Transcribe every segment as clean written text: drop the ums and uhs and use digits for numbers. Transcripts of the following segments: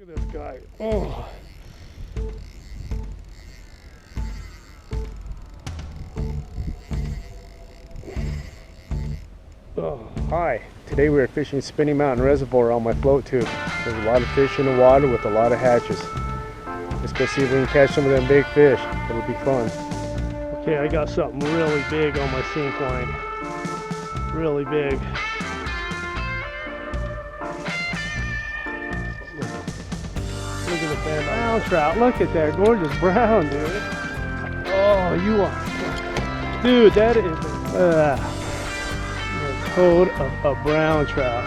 Look at this guy. Oh. Oh, hi. Today we are fishing Spinney Mountain Reservoir on my float tube. There's a lot of fish in the water with a lot of hatches. Let's go see if we can catch some of them big fish. It'll be fun. Okay, I got something really big on my sink line. Really big. Look at the brown trout. Look at that gorgeous brown, dude. Oh, you are. Dude, that is a toad of a brown trout.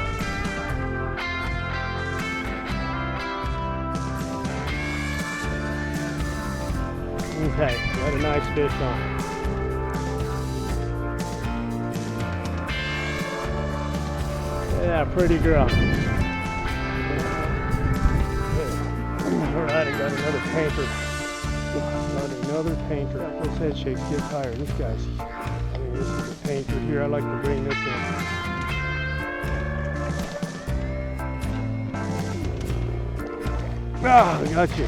Okay, got a nice fish on. Yeah, pretty girl. Alright, I got another painter. Another painter. Those head shakes get higher. This guy's, I mean, this is a painter here. I like to bring this in. Ah, I got you.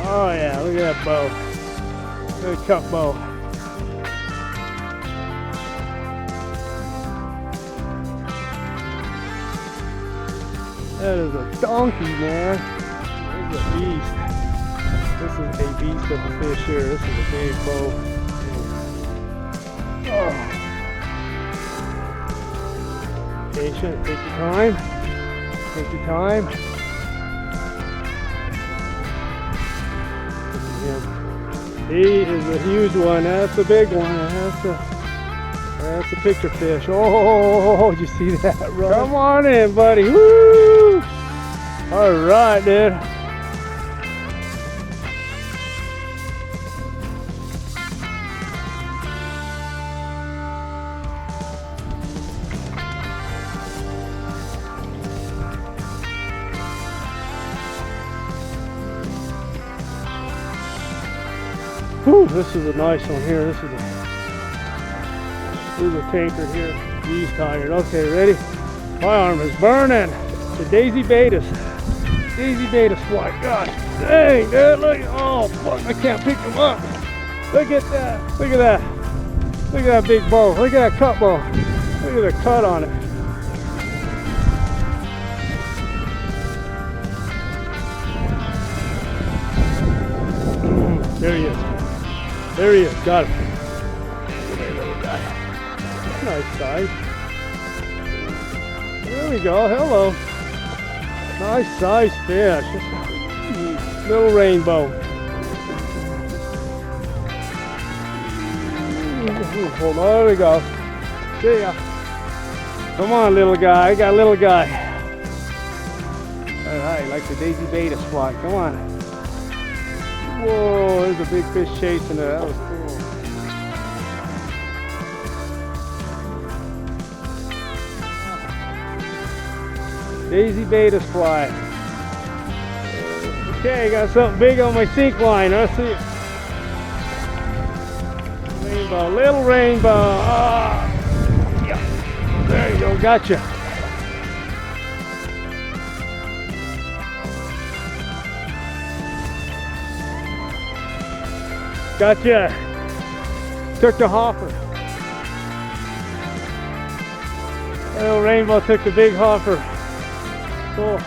Oh yeah, look at that bow. Look at the cup bow. That is a donkey, man. There's a beast. This is a beast of a fish here. This is a big bow. Oh. Patient, take your time. Take your time. He is a huge one. That's a big one. That's a picture fish. Oh, did you see that? Right? Come on in, buddy. Woo! All right, dude. Whew, this is a nice one here. This is a tanker here. He's tired. Okay, ready? My arm is burning. The Daisy Baetis. Daisy Baetis fly. Gosh dang, dude. Look. Oh, fuck. I can't pick him up. Look at that. Look at that. Look at that big bow. Look at that cut bow. Look at the cut on it. There he is. There he is, got him. There, little guy. Nice size. There we go, hello. Nice size fish. Little rainbow. Hold on, there we go. See ya. Come on, little guy, I got a little guy. Alright, like the Daisy Baetis fly, come on. Whoa, there's a big fish chasing it. That was cool. Daisy Baetis fly. Okay, got something big on my sink line. Let's see it. Rainbow, little rainbow. Ah, yeah. There you go, gotcha. Gotcha. Took the hopper. Little rainbow took the big hopper. Cool.